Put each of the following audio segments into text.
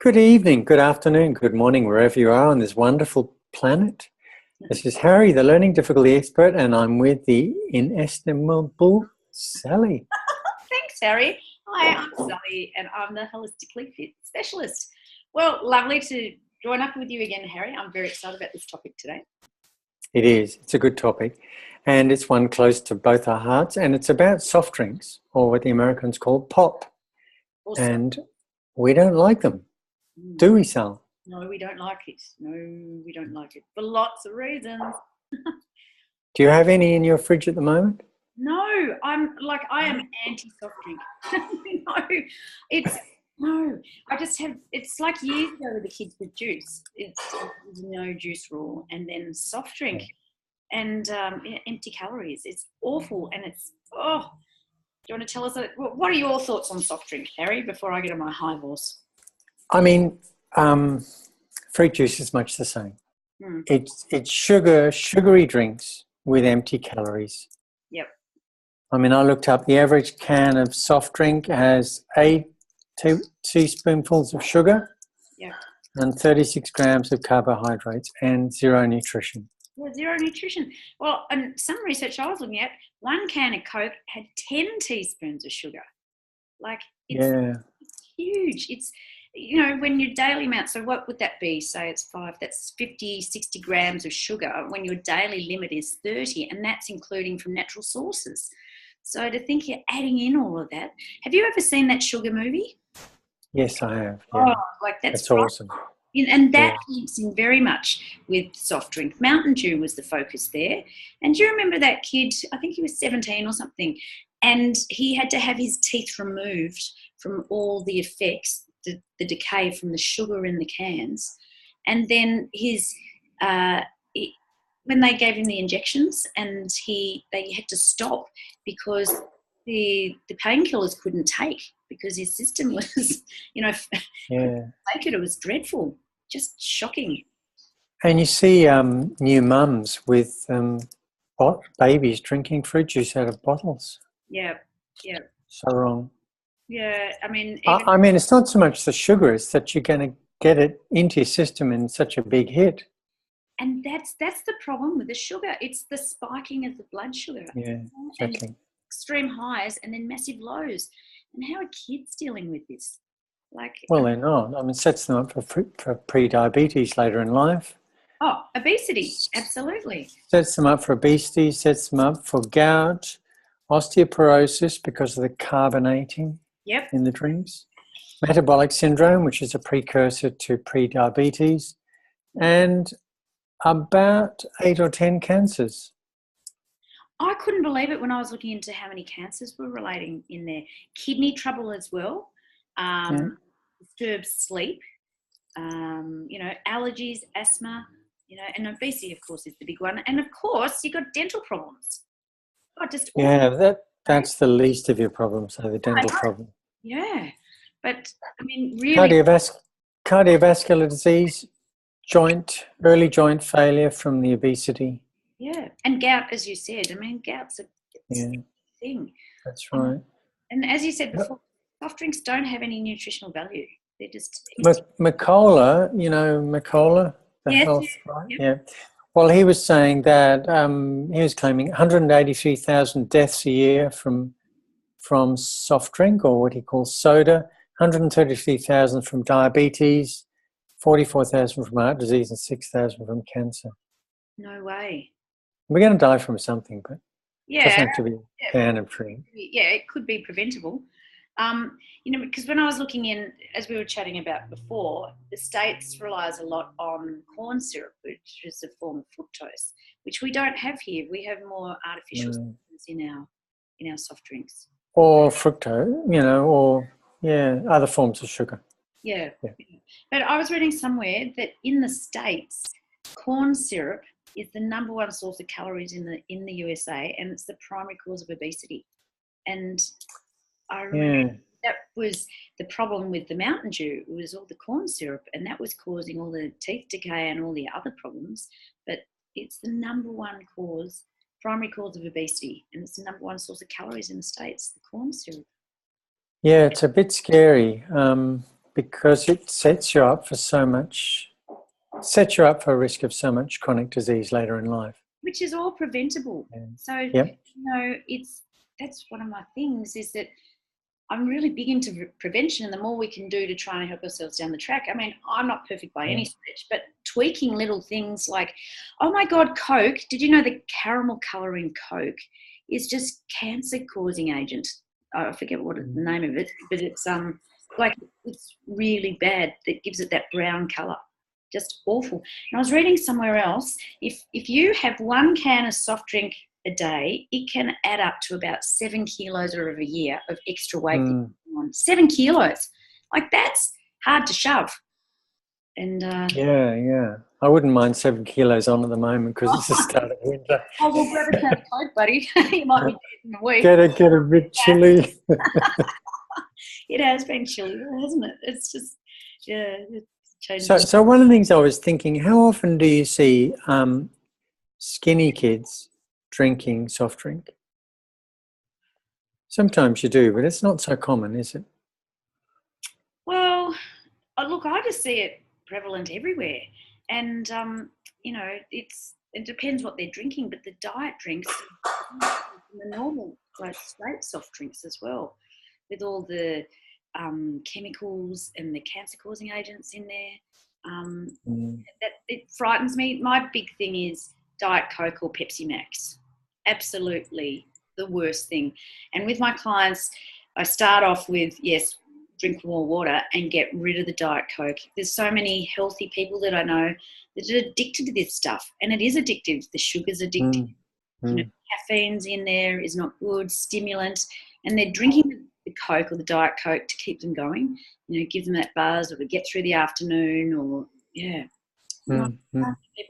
Good evening, good afternoon, good morning, wherever you are on this wonderful planet. This is Harry, the learning difficulty expert, and I'm with the inestimable Sally. Thanks, Harry. Hi, I'm Sally, and I'm the Holistically Fit Specialist. Well, lovely to join up with you again, Harry. I'm very excited about this topic today. It is. It's a good topic, and it's one close to both our hearts, and it's about soft drinks, or what the Americans call pop. Awesome. And we don't like them, do we, Sal? No, we don't like it. No, we don't like it for lots of reasons. Do you have any in your fridge at the moment? No, I am anti-soft drink. I just have, it's like years ago with the kids with juice. It's no juice rule, and then soft drink and empty calories. It's awful, and it's, do you want to tell us, what are your thoughts on soft drink, Harry, before I get on my high horse? I mean, fruit juice is much the same. It's sugary drinks with empty calories. Yep. I mean, I looked up, the average can of soft drink has 8 teaspoonfuls of sugar, and 36 grams of carbohydrates, and zero nutrition. Yeah, zero nutrition. Well, and some research I was looking at, one can of Coke had 10 teaspoons of sugar. Like, it's huge. It's, when your daily amount, so what would that be? Say it's 5, that's 50, 60 grams of sugar when your daily limit is 30, and that's including from natural sources. So to think you're adding in all of that. Have you ever seen that Sugar movie? Yes, I have. Yeah. That's awesome. And that links in very much with soft drink. Mountain Dew was the focus there. And do you remember that kid, I think he was 17 or something, and he had to have his teeth removed from all the effects, the decay from the sugar in the cans. And then when they gave him the injections, and they had to stop because the painkillers couldn't take, because his system was, take it was dreadful, just shocking. And you see new mums with babies drinking fruit juice out of bottles. Yeah. So wrong. Yeah, I mean, it's not so much the sugar; it's that you're going to get it into your system in such a big hit. And that's the problem with the sugar. It's the spiking of the blood sugar. Yeah, exactly. And extreme highs and then massive lows. And how are kids dealing with this? Well, they're not. I mean, it sets them up for pre-diabetes later in life. Oh, obesity, absolutely. Sets them up for obesity, sets them up for gout, osteoporosis because of the carbonating in the drinks, metabolic syndrome, which is a precursor to pre-diabetes, and about 8 or 10 cancers. I couldn't believe it when I was looking into how many cancers were relating in there. Kidney trouble as well, disturbed sleep, allergies, asthma, and obesity, of course, is the big one. And, of course, you've got dental problems. That's the least of your problems, the dental problem. Yeah, but, I mean, really... Cardiovascular disease, early joint failure from the obesity. Yeah, and gout, as you said. I mean, gout's a thing. That's right. And as you said before, soft drinks don't have any nutritional value. They're just... McCullough, the health, right? Yep. Yeah. Well, he was saying that he was claiming 183,000 deaths a year from soft drink, or what he calls soda, 133,000 from diabetes, 44,000 from heart disease, and 6,000 from cancer. No way. We're going to die from something, but it doesn't have to be a can of drink. Yeah, it could be preventable. Because when I was looking in, as we were chatting about before, the States relies a lot on corn syrup, which is a form of fructose, which we don't have here. We have more artificial substances in our soft drinks. Or fructose, other forms of sugar. Yeah. But I was reading somewhere that in the States, corn syrup is the number one source of calories in the USA, and it's the primary cause of obesity. And I remember that was the problem with the Mountain Dew. It was all the corn syrup, and that was causing all the teeth decay and all the other problems. But it's the number one primary cause of obesity, and it's the number one source of calories in the States, the corn syrup. Yeah, it's a bit scary. because it sets you up for a risk of so much chronic disease later in life. Which is all preventable. Yeah. So, yep. That's one of my things, is that I'm really big into prevention, and the more we can do to try and help ourselves down the track. I mean, I'm not perfect by any stretch, but tweaking little things like, oh my God, Coke. Did you know the caramel colouring Coke is just cancer-causing agent? I forget what the name of it, but it's it's really bad. That gives it that brown colour. Just awful. And I was reading somewhere else, if you have 1 can of soft drink a day, it can add up to about 7 kilos over a year of extra weight. 7 kilos. Like, that's hard to shove. And yeah. I wouldn't mind 7 kilos on at the moment because it's the start of winter. Oh, well, grab a can of Coke, buddy. You might be dead in a week. Get a bit chilly. It has been chilly, hasn't it? It's just, it's changed. So one of the things I was thinking, how often do you see skinny kids drinking soft drink? Sometimes you do, but it's not so common, is it? Well, look, I just see it prevalent everywhere, and it depends what they're drinking, but the diet drinks, and the normal straight soft drinks as well, with all the chemicals and the cancer-causing agents in there. That it frightens me. My big thing is Diet Coke or Pepsi Max. Absolutely the worst thing. And with my clients, I start off with, yes, drink more water and get rid of the Diet Coke. There's so many healthy people that I know that are addicted to this stuff, and it is addictive. The sugar's addictive. Caffeine's in there, is not good, stimulant, and they're drinking the Coke or the Diet Coke to keep them going, give them that buzz or to get through the afternoon, or people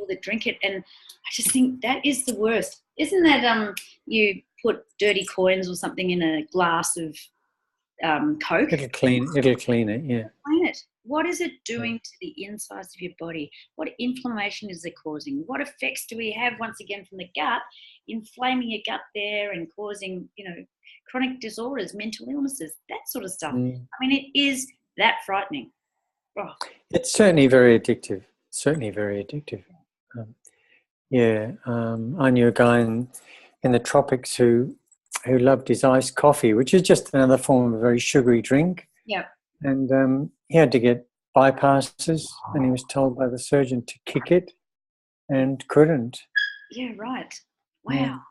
that drink it. And I just think that is the worst. Isn't that you put dirty coins or something in a glass of Coke? It'll clean it, yeah. Clean it. What is it doing to the insides of your body? What inflammation is it causing? What effects do we have, once again, from the gut, inflaming your gut there and causing, chronic disorders, mental illnesses, that sort of stuff. I mean, it is that frightening. Oh. It's certainly very addictive. I knew a guy in the tropics who loved his iced coffee, which is just another form of a very sugary drink. Yeah. And he had to get bypasses, and he was told by the surgeon to kick it, and couldn't. Yeah, right. Wow.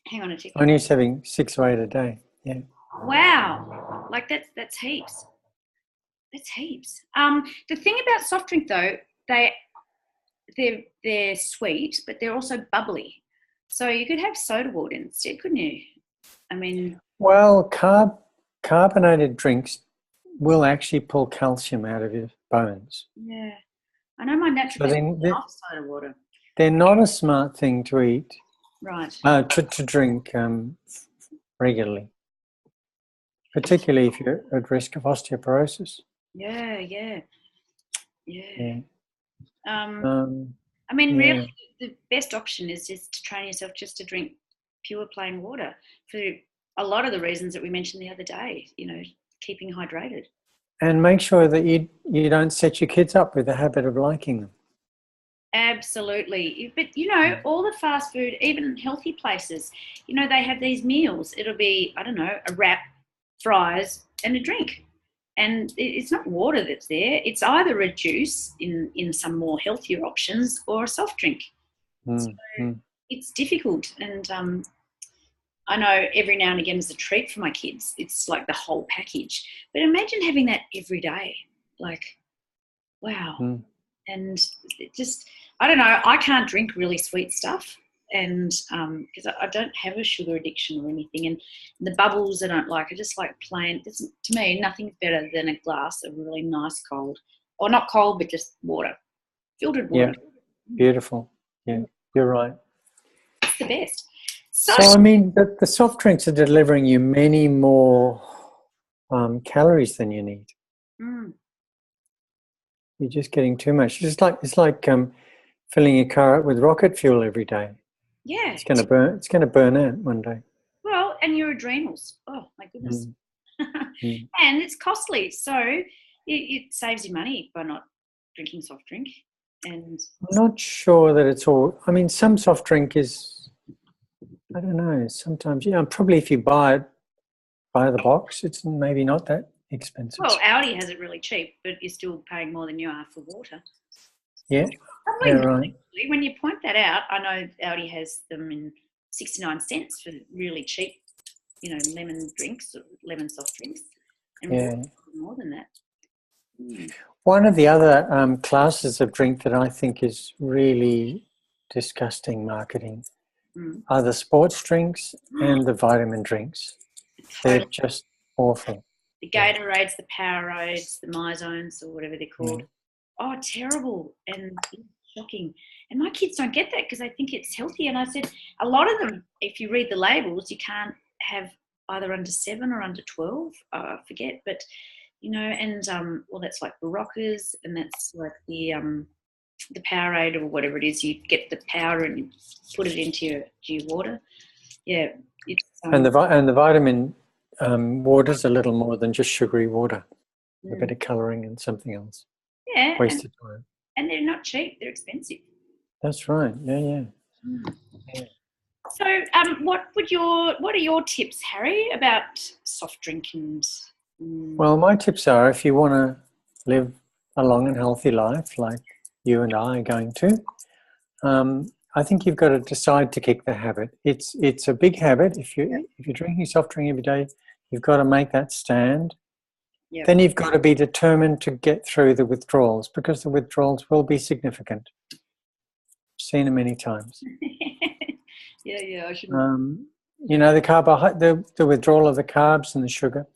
Hang on a tick. Only he's having 6 or 8 a day. Yeah. Wow. Like that's heaps. That's heaps. The thing about soft drink though, they're sweet, but they're also bubbly. So you could have soda water instead, couldn't you? I mean, well, carbonated drinks will actually pull calcium out of your bones. Yeah. I know my natural soda water. They're not a smart thing to eat. Right. To drink regularly, particularly if you're at risk of osteoporosis. Yeah. I mean, really, the best option is just to train yourself just to drink pure plain water for a lot of the reasons that we mentioned the other day, keeping hydrated. And make sure that you don't set your kids up with the habit of liking them. Absolutely. But, all the fast food, even healthy places, they have these meals. It'll be, I don't know, a wrap, fries, and a drink. And it's not water that's there. It's either a juice in some more healthier options or a soft drink. So it's difficult. And I know every now and again as a treat for my kids, it's like the whole package. But imagine having that every day. Like, wow. And it just, I don't know, I can't drink really sweet stuff, and because I don't have a sugar addiction or anything, and the bubbles I don't like. I just like plain. To me, nothing's better than a glass of really nice cold, or not cold, but just water, filtered water. Yeah, beautiful. Yeah, you're right. It's the best. So I mean, the soft drinks are delivering you many more calories than you need. You're just getting too much. It's like filling your car up with rocket fuel every day. Yeah, it's going to burn out one day. Well, and your adrenals. Oh my goodness. And it's costly. So it saves you money by not drinking soft drink. And I'm not sure that it's all. I mean, some soft drink is, I don't know, sometimes, probably if you buy it by the box, it's maybe not that expensive. Well, Audi has it really cheap, but you're still paying more than you are for water. Yeah, Probably yeah, not, right. actually. When you point that out, I know Audi has them in 69 cents for really cheap, lemon drinks, or lemon soft drinks, and more than that. One of the other classes of drink that I think is really disgusting marketing are the sports drinks and the vitamin drinks. They're just awful. The Gatorades, the Powerades, the Myzones, or whatever they're called. Oh, terrible and shocking. And my kids don't get that because they think it's healthy. And I said, a lot of them, if you read the labels, you can't have either under 7 or under 12. I forget, but that's like Baroccas, and that's like the Powerade or whatever it is. You get the powder and you put it into your water. Yeah, it's and the vitamin water's a little more than just sugary water. A bit of colouring and something else. Yeah, wasted time. And they're not cheap; they're expensive. That's right. Yeah. So, what are your tips, Harry, about soft drink and? Well, my tips are, if you want to live a long and healthy life, like you and I are going to, I think you've got to decide to kick the habit. It's a big habit. If you're drinking soft drink every day, you've got to make that stand. Yep. Then you've got to be determined to get through the withdrawals, because the withdrawals will be significant. I've seen them many times. I should. The withdrawal of the carbs and the sugar.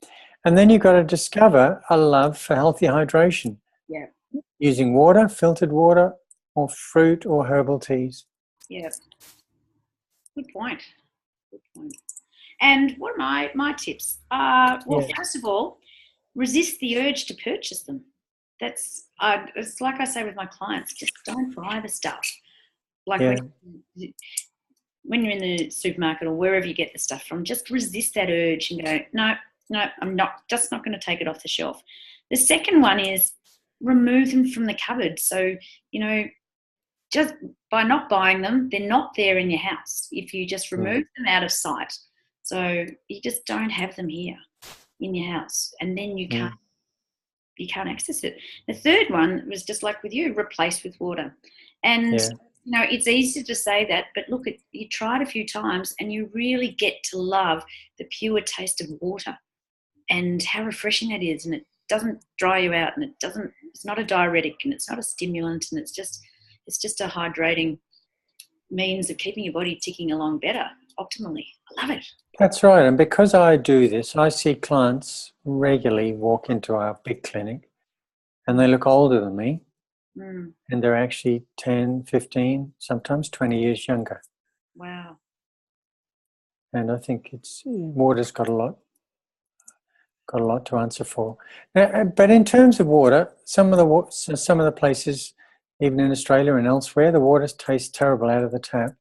And then you've got to discover a love for healthy hydration. Yeah. Using water, filtered water, or fruit or herbal teas. Yeah. Good point. And what are my tips? First of all, resist the urge to purchase them. It's like I say with my clients, just don't buy the stuff. Like when you're in the supermarket or wherever you get the stuff from, just resist that urge and go, no, I'm not going to take it off the shelf. The second one is remove them from the cupboard. So, just by not buying them, they're not there in your house. If you just remove them out of sight. So you just don't have them here in your house, and then you can't access it. The third one was just like with you, replace with water. And it's easy to say that, but look, you try it a few times and you really get to love the pure taste of water and how refreshing that is. And it doesn't dry you out, and it's not a diuretic, and it's not a stimulant, and it's just a hydrating means of keeping your body ticking along better, optimally. I love it. That's right. And because I do this, I see clients regularly walk into our big clinic and they look older than me. And they're actually 10, 15, sometimes 20 years younger. Wow. And I think water's got a lot to answer for. But in terms of water, some of the places, even in Australia and elsewhere, the water tastes terrible out of the tap.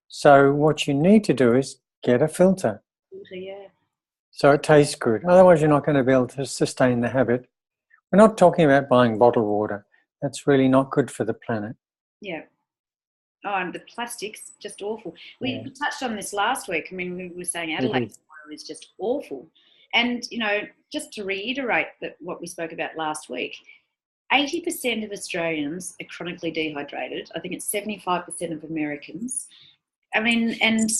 So what you need to do is get a filter. So it tastes good. Otherwise, you're not going to be able to sustain the habit. We're not talking about buying bottled water. That's really not good for the planet. Yeah. Oh, and the plastic's just awful. We touched on this last week. I mean, we were saying Adelaide's water is just awful. And, just to reiterate what we spoke about last week, 80% of Australians are chronically dehydrated. I think it's 75% of Americans. I mean, and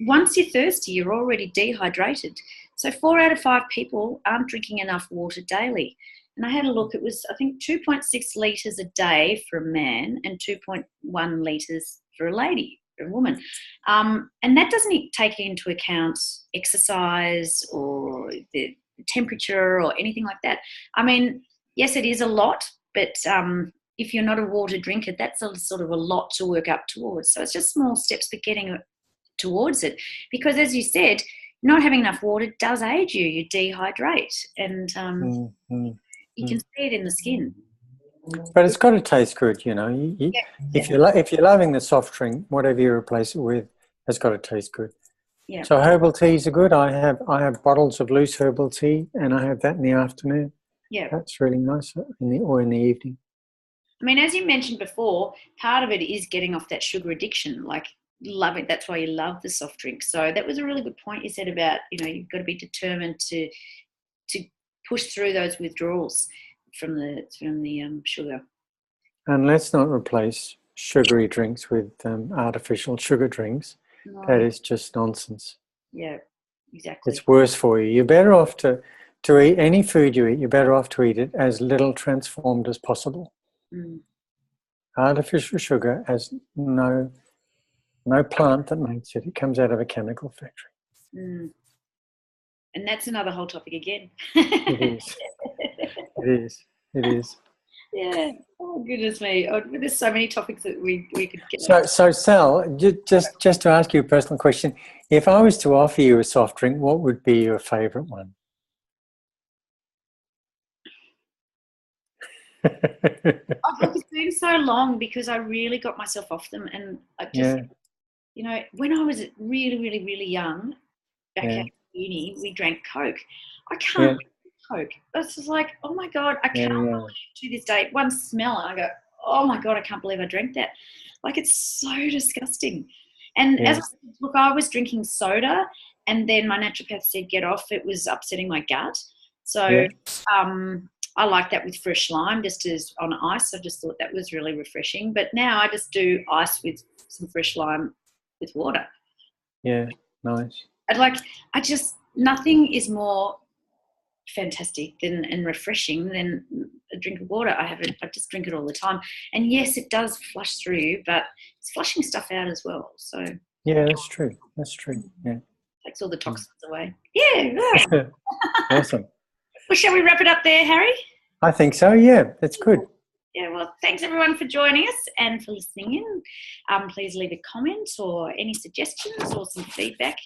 once you're thirsty, you're already dehydrated. So 4 out of 5 people aren't drinking enough water daily. And I had a look, it was, I think, 2.6 litres a day for a man and 2.1 litres for a lady, for a woman. And that doesn't take into account exercise or the temperature or anything like that. I mean, yes, it is a lot, but if you're not a water drinker, that's a sort of a lot to work up towards. So it's just small steps for getting towards it. Because as you said, not having enough water does age you. You dehydrate, and you can see it in the skin. But it's got to taste good, If you're loving the soft drink, whatever you replace it with, it's got to taste good. Yeah. So herbal teas are good. I have bottles of loose herbal tea, and I have that in the afternoon. Yeah. That's really nice in the evening. I mean, as you mentioned before, part of it is getting off that sugar addiction. Like, love it. That's why you love the soft drink. So that was a really good point you said about, you've got to be determined to push through those withdrawals from the sugar. And let's not replace sugary drinks with artificial sugar drinks. No. That is just nonsense. Yeah, exactly. It's worse for you. You're better off to eat any food you eat. You're better off to eat it as little transformed as possible. Mm. Artificial sugar has no plant that makes it. It comes out of a chemical factory. Mm. And that's another whole topic again. It is. It is. It is. Yeah. Oh, goodness me. Oh, there's so many topics that we could get. So Sal, just to ask you a personal question, if I was to offer you a soft drink, what would be your favourite one? It's been so long because I really got myself off them, and I just, when I was really, really, really young, back at uni, we drank Coke. I can't drink Coke. It's just like, oh my God, I can't believe to this day. One smell, and I go, oh my God, I can't believe I drank that. Like, it's so disgusting. And as I said, look, I was drinking soda, and then my naturopath said, get off. It was upsetting my gut. So I like that with fresh lime, just as on ice. I just thought that was really refreshing. But now I just do ice with some fresh lime with water. Yeah, nice. Nothing is more fantastic and refreshing than a drink of water. I just drink it all the time. And yes, it does flush through you, but it's flushing stuff out as well. So yeah, that's true. That's true. Yeah. Takes all the toxins away. Yeah. Awesome. Well, shall we wrap it up there, Harry? I think so, yeah. That's good. Yeah, well, thanks everyone for joining us and for listening in. Please leave a comment or any suggestions or some feedback.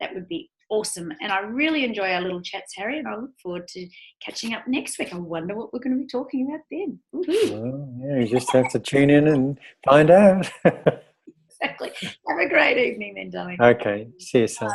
That would be awesome. And I really enjoy our little chats, Harry, and I look forward to catching up next week. I wonder what we're going to be talking about then. Well, yeah, you just have to tune in and find out. Exactly. Have a great evening then, darling. Okay. See you soon.